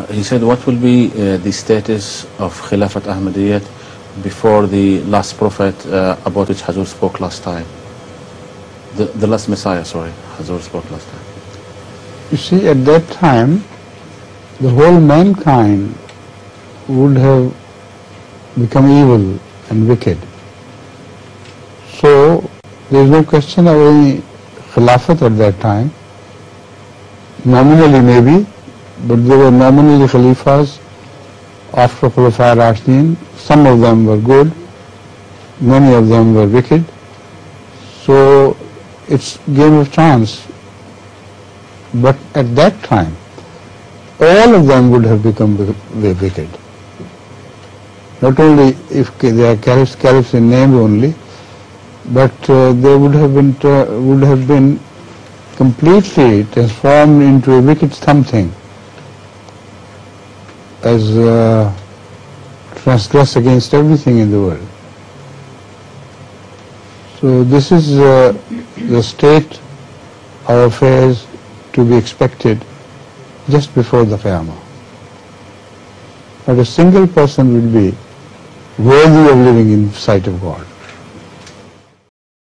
He said, what will be the status of Khilafat Ahmadiyya before the last prophet about which Hazur spoke last time? The last Messiah, sorry, Hazur spoke last time. You see, at that time, the whole mankind would have become evil and wicked. So, there is no question of any Khilafat at that time. Nominally maybe, but there were nominally Khalifas after Khulafa Rashidin. Some of them were good, many of them were wicked. So, it's game of chance. But at that time, all of them would have become wicked. Not only if they are caliphs in name only, but they would have been completely transformed into a wicked something, as transgress against everything in the world. So this is the state of affairs to be expected just before the Qiyamah. Not a single person will be worthy of living in sight of God.